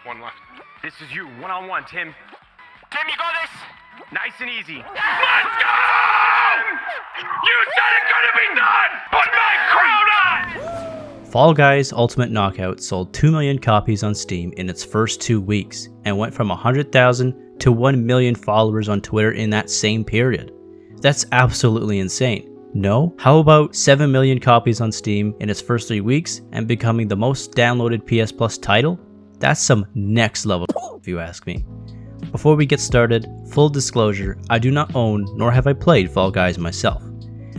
one left. This is you, one-on-one, Tim. Tim, you got this? Nice and easy. Let's go! You said it couldn't be done! Put my crown on! Fall Guys Ultimate Knockout sold 2 million copies on Steam in its first 2 weeks and went from 100,000 to 1 million followers on Twitter in that same period. That's absolutely insane. No? How about 7 million copies on Steam in its first 3 weeks and becoming the most downloaded PS Plus title? That's some next level if you ask me. Before we get started, full disclosure, I do not own nor have I played Fall Guys myself.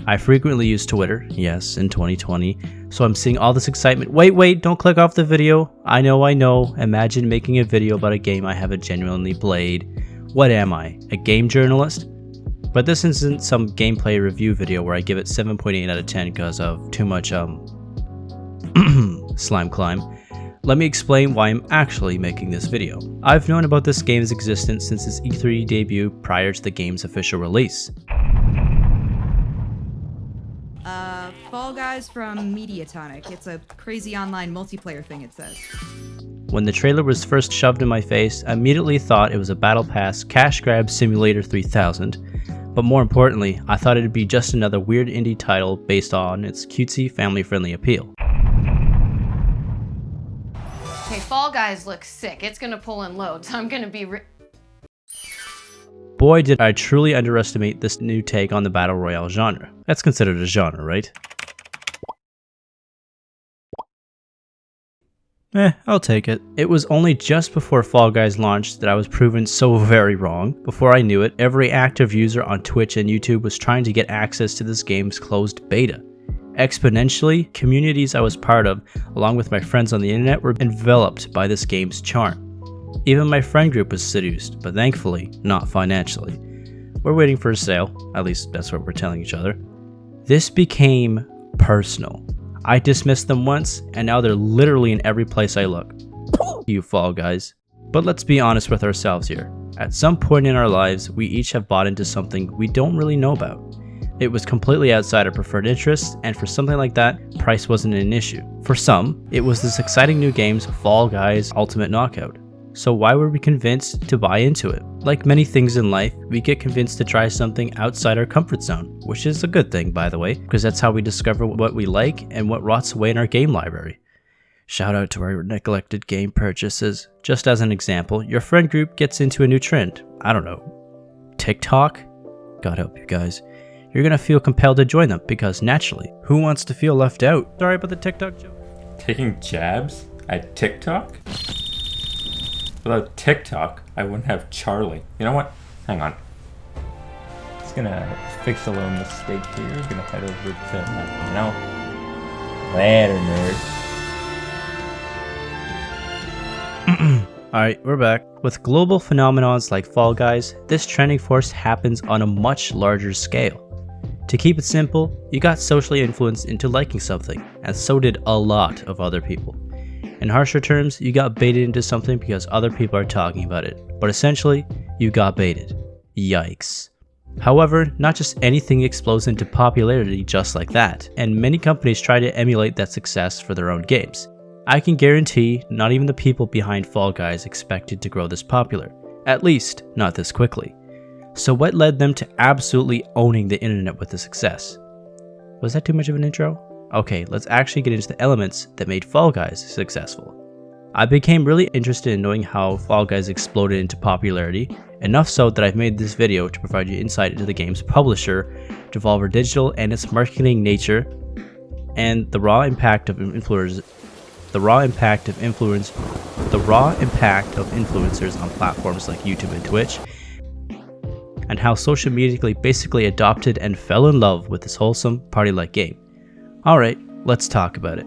I frequently use Twitter, yes, in 2020, so I'm seeing all this excitement. Wait, don't click off the video. I know, imagine making a video about a game I haven't genuinely played. What am I, a game journalist? But this isn't some gameplay review video where I give it 7.8 out of 10 because of too much slime climb. Let me explain why I'm actually making this video. I've known about this game's existence since its E3 debut prior to the game's official release. Fall Guys from Mediatonic. It's a crazy online multiplayer thing, it says. When the trailer was first shoved in my face, I immediately thought it was a Battle Pass Cash Grab Simulator 3000, but more importantly, I thought it'd be just another weird indie title based on its cutesy, family-friendly appeal. Okay, Fall Guys looks sick. It's gonna pull in loads. I'm gonna be Boy, did I truly underestimate this new take on the Battle Royale genre. That's considered a genre, right? I'll take it. It was only just before Fall Guys launched that I was proven so very wrong. Before I knew it, every active user on Twitch and YouTube was trying to get access to this game's closed beta. Exponentially, communities I was part of, along with my friends on the internet, were enveloped by this game's charm. Even my friend group was seduced, but thankfully, not financially. We're waiting for a sale, at least that's what we're telling each other. This became personal. I dismissed them once, and now they're literally in every place I look. You Fall Guys. But let's be honest with ourselves here. At some point in our lives, we each have bought into something we don't really know about. It was completely outside our preferred interests, and for something like that, price wasn't an issue. For some, it was this exciting new game's Fall Guys Ultimate Knockout. So why were we convinced to buy into it? Like many things in life, we get convinced to try something outside our comfort zone, which is a good thing, by the way, because that's how we discover what we like and what rots away in our game library. Shout out to our neglected game purchases. Just as an example, your friend group gets into a new trend. I don't know, TikTok? God help you guys. You're gonna feel compelled to join them because naturally, who wants to feel left out? Sorry about the TikTok joke. Taking jabs at TikTok? Without TikTok, I wouldn't have Charlie. You know what? Hang on. Just gonna fix a little mistake here. Gonna head over to, later, nerd. Alright, we're back. With global phenomenons like Fall Guys, this trending force happens on a much larger scale. To keep it simple, you got socially influenced into liking something, and so did a lot of other people. In harsher terms, you got baited into something because other people are talking about it, but essentially, you got baited. Yikes. However, not just anything explodes into popularity just like that, and many companies try to emulate that success for their own games. I can guarantee not even the people behind Fall Guys expected to grow this popular, at least not this quickly. So what led them to absolutely owning the internet with the success? Was that too much of an intro? Okay, let's actually get into the elements that made Fall Guys successful. I became really interested in knowing how Fall Guys exploded into popularity, enough so that I've made this video to provide you insight into the game's publisher, Devolver Digital, and its marketing nature, and the raw impact of influencers on platforms like YouTube and Twitch, and how social media basically adopted and fell in love with this wholesome party-like game. Alright, let's talk about it.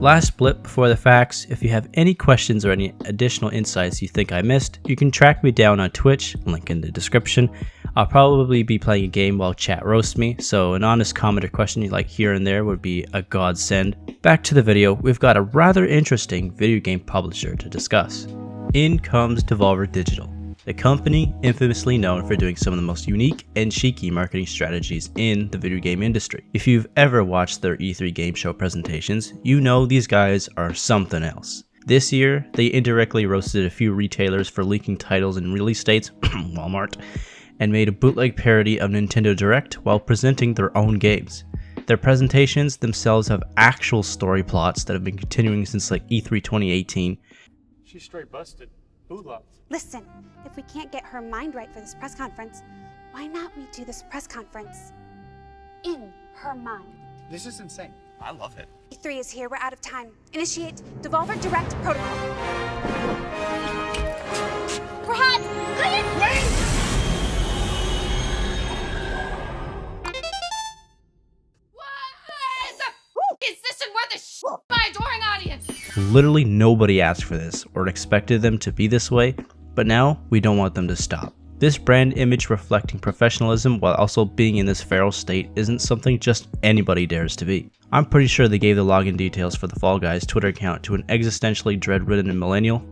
Last blip before the facts, if you have any questions or any additional insights you think I missed, you can track me down on Twitch, link in the description. I'll probably be playing a game while chat roasts me, so an honest comment or question you like here and there would be a godsend. Back to the video, we've got a rather interesting video game publisher to discuss. In comes Devolver Digital. the company infamously known for doing some of the most unique and cheeky marketing strategies in the video game industry. If you've ever watched their E3 game show presentations, you know these guys are something else. This year, they indirectly roasted a few retailers for leaking titles and release dates, Walmart, and made a bootleg parody of Nintendo Direct while presenting their own games. Their presentations themselves have actual story plots that have been continuing since like E3 2018. She's straight busted. Who loves? Listen, if we can't get her mind right for this press conference, why not we do this press conference in her mind? This is insane. I love it. E3 is here, we're out of time. Initiate Devolver Direct protocol. We're hot! What the is this and where the my adoring audience? Literally nobody asked for this or expected them to be this way, but now we don't want them to stop. This brand image reflecting professionalism while also being in this feral state isn't something just anybody dares to be. I'm pretty sure they gave the login details for the Fall Guys Twitter account to an existentially dread-ridden millennial.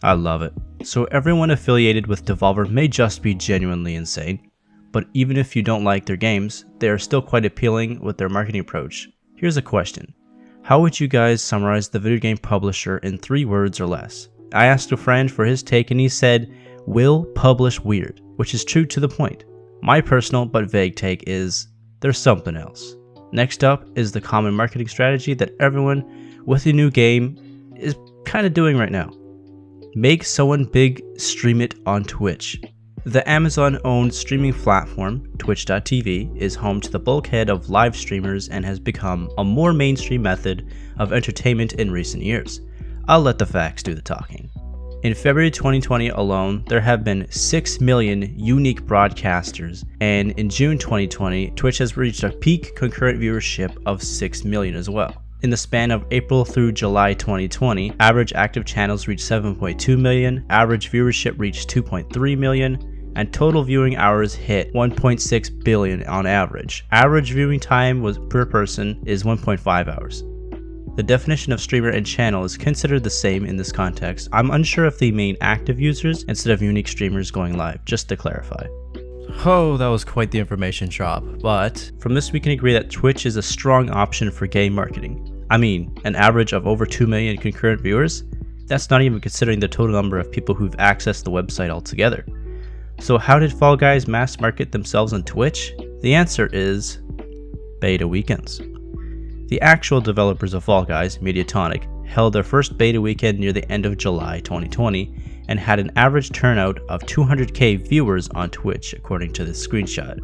I love it. So everyone affiliated with Devolver may just be genuinely insane, but even if you don't like their games, they are still quite appealing with their marketing approach. Here's a question. How would you guys summarize the video game publisher in 3 words or less? I asked a friend for his take and he said, will publish weird, which is true to the point. My personal but vague take is, there's something else. Next up is the common marketing strategy that everyone with a new game is kind of doing right now. Make someone big stream it on Twitch. The Amazon-owned streaming platform, Twitch.tv, is home to the bulkhead of live streamers and has become a more mainstream method of entertainment in recent years. I'll let the facts do the talking. In February 2020 alone, there have been 6 million unique broadcasters, and in June 2020, Twitch has reached a peak concurrent viewership of 6 million as well. In the span of April through July 2020, average active channels reached 7.2 million, average viewership reached 2.3 million, and total viewing hours hit 1.6 billion on average. Average viewing time per person is 1.5 hours. The definition of streamer and channel is considered the same in this context. I'm unsure if they mean active users instead of unique streamers going live, just to clarify. Oh, that was quite the information drop, but from this we can agree that Twitch is a strong option for game marketing. I mean, an average of over 2 million concurrent viewers? That's not even considering the total number of people who've accessed the website altogether. So how did Fall Guys mass market themselves on Twitch? The answer is beta weekends. The actual developers of Fall Guys, Mediatonic, held their first beta weekend near the end of July 2020 and had an average turnout of 200k viewers on Twitch according to this screenshot.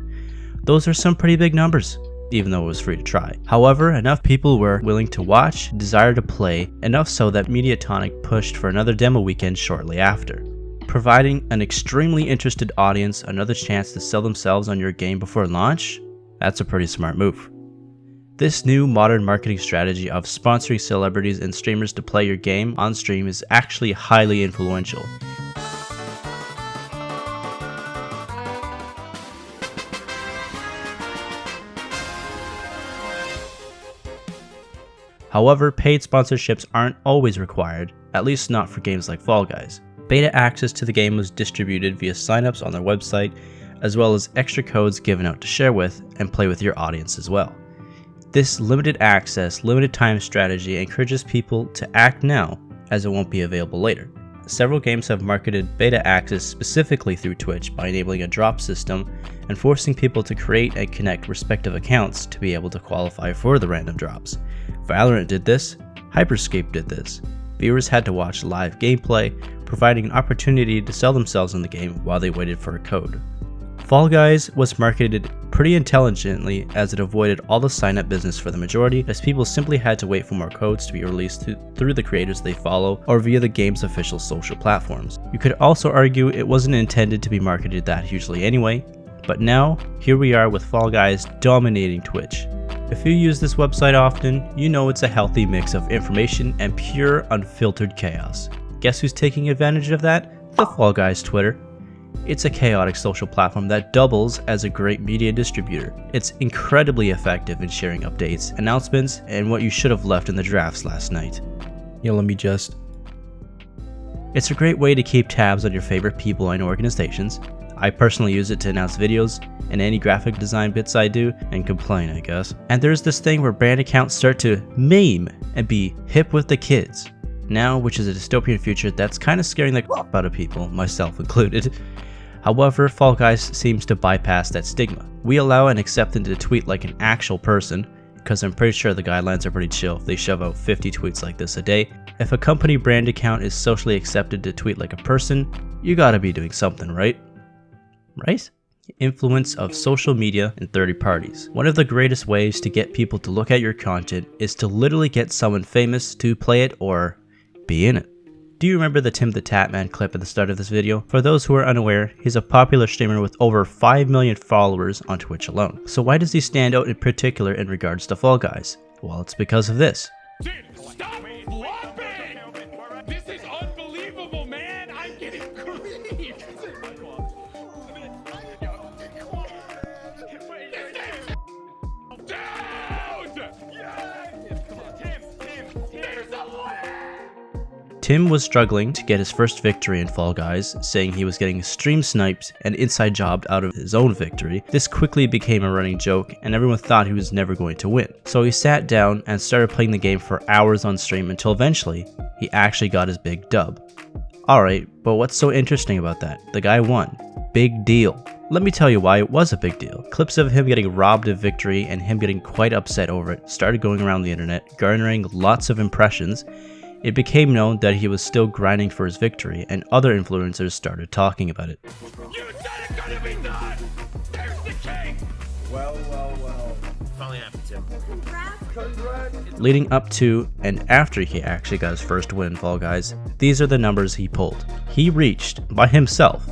Those are some pretty big numbers, even though it was free to try. However, enough people were willing to watch, desire to play, enough so that Mediatonic pushed for another demo weekend shortly after, providing an extremely interested audience another chance to sell themselves on your game before launch. That's a pretty smart move. This new modern marketing strategy of sponsoring celebrities and streamers to play your game on stream is actually highly influential. However, paid sponsorships aren't always required, at least not for games like Fall Guys. Beta access to the game was distributed via signups on their website, as well as extra codes given out to share with and play with your audience as well. This limited access, limited time strategy encourages people to act now, as it won't be available later. Several games have marketed beta access specifically through Twitch by enabling a drop system and forcing people to create and connect respective accounts to be able to qualify for the random drops. Valorant did this, Hyperscape did this. Viewers had to watch live gameplay, providing an opportunity to sell themselves in the game while they waited for a code. Fall Guys was marketed pretty intelligently as it avoided all the sign-up business for the majority, as people simply had to wait for more codes to be released through the creators they follow or via the game's official social platforms. You could also argue it wasn't intended to be marketed that hugely anyway, but now, here we are with Fall Guys dominating Twitch. If you use this website often, you know it's a healthy mix of information and pure unfiltered chaos. Guess who's taking advantage of that? The Fall Guys Twitter. It's a chaotic social platform that doubles as a great media distributor. It's incredibly effective in sharing updates, announcements, and what you should have left in the drafts last night. Let me just It's a great way to keep tabs on your favorite people and organizations. I personally use it to announce videos and any graphic design bits I do, and complain, I guess. And there's this thing where brand accounts start to meme and be hip with the kids. Now, which is a dystopian future that's kind of scaring the crap out of people, myself included. However, Fall Guys seems to bypass that stigma. We allow and accept them to tweet like an actual person, because I'm pretty sure the guidelines are pretty chill if they shove out 50 tweets like this a day. If a company brand account is socially accepted to tweet like a person, you gotta be doing something, right? Right? Influence of social media and third parties. One of the greatest ways to get people to look at your content is to literally get someone famous to play it or be in it. Do you remember the Tim the Tatman clip at the start of this video? For those who are unaware, he's a popular streamer with over 5 million followers on Twitch alone. So why does he stand out in particular in regards to Fall Guys? Well, it's because of this. Dude, stop flopping! This is unbelievable, man! I'm getting grief! Tim was struggling to get his first victory in Fall Guys, saying he was getting stream sniped and inside jobbed out of his own victory. This quickly became a running joke and everyone thought he was never going to win. So he sat down and started playing the game for hours on stream until eventually he actually got his big dub. Alright, but what's so interesting about that? The guy won. Big deal. Let me tell you why it was a big deal. Clips of him getting robbed of victory and him getting quite upset over it started going around the internet, garnering lots of impressions. It became known that he was still grinding for his victory, and other influencers started talking about it. You said it couldn't be done! There's the king! Well. Finally happened, Tim. Leading up to and after he actually got his first win in Fall Guys, these are the numbers he pulled. He reached, by himself,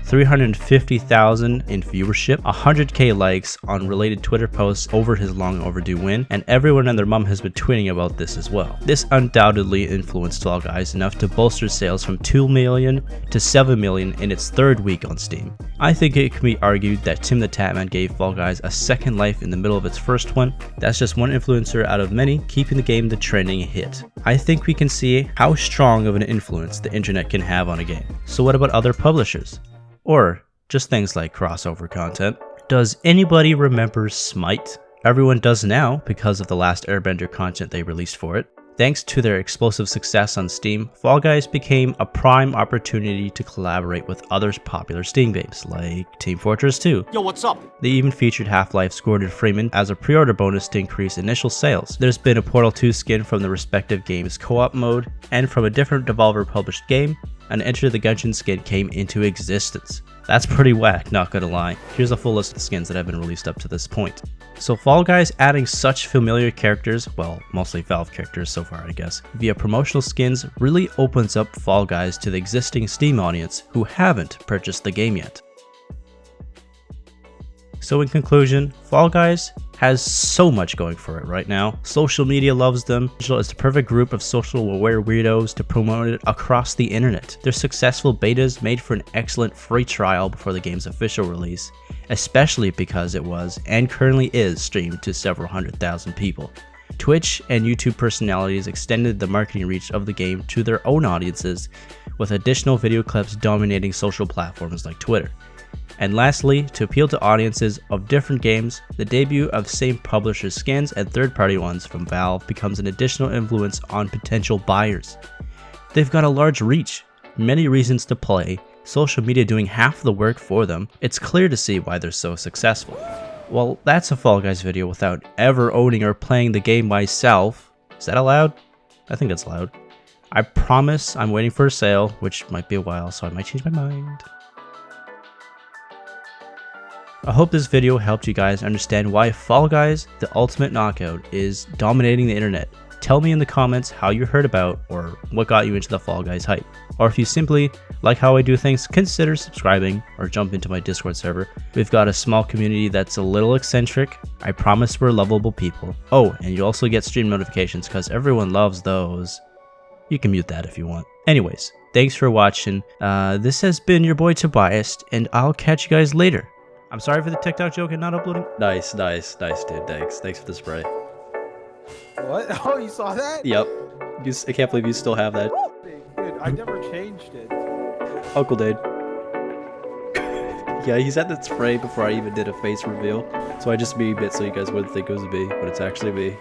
350,000 in viewership, 100k likes on related Twitter posts over his long overdue win, and everyone and their mom has been tweeting about this as well. This undoubtedly influenced Fall Guys enough to bolster sales from 2 million to 7 million in its third week on Steam. I think it can be argued that Tim the Tatman gave Fall Guys a second life in the middle of its first one. That's just one influencer out of many keeping the game the trending hit. I think we can see how strong of an influence the internet can have on a game. So what about other publishers? Or just things like crossover content. Does anybody remember Smite? Everyone does now because of the last Airbender content they released for it. Thanks to their explosive success on Steam, Fall Guys became a prime opportunity to collaborate with other popular Steam games like Team Fortress 2. Yo, what's up? They even featured Half-Life's Gordon Freeman as a pre-order bonus to increase initial sales. There's been a Portal 2 skin from the respective game's co-op mode, and from a different Devolver published game, an Enter the Gungeon skin came into existence. That's pretty whack, not gonna lie. Here's a full list of the skins that have been released up to this point. So Fall Guys adding such familiar characters, well, mostly Valve characters so far I guess, via promotional skins really opens up Fall Guys to the existing Steam audience who haven't purchased the game yet. So in conclusion, Fall Guys has so much going for it right now. Social media loves them. Digital is the perfect group of social aware weirdos to promote it across the internet. Their successful betas made for an excellent free trial before the game's official release, especially because it was, and currently is, streamed to several 100,000 people. Twitch and YouTube personalities extended the marketing reach of the game to their own audiences, with additional video clips dominating social platforms like Twitter. And lastly, to appeal to audiences of different games, the debut of same publisher's skins and third-party ones from Valve becomes an additional influence on potential buyers. They've got a large reach, many reasons to play, social media doing half the work for them. It's clear to see why they're so successful. Well, that's a Fall Guys video without ever owning or playing the game myself. Is that allowed? I think that's allowed. I promise I'm waiting for a sale, which might be a while, so I might change my mind. I hope this video helped you guys understand why Fall Guys, the ultimate knockout, is dominating the internet. Tell me in the comments how you heard about or what got you into the Fall Guys hype. Or if you simply like how I do things, consider subscribing or jump into my Discord server. We've got a small community that's a little eccentric. I promise we're lovable people. Oh, and you also get stream notifications because everyone loves those. You can mute that if you want. Anyways, thanks for watching. This has been your boy Tobias, and I'll catch you guys later. I'm sorry for the TikTok joke and not uploading. Nice, dude. Thanks for the spray. What? Oh, you saw that? Yep. I can't believe you still have that. Dude, I never changed it. Uncle Dade. Yeah, he's had that spray before I even did a face reveal. So I just memed it so you guys wouldn't think it was me, but it's actually me.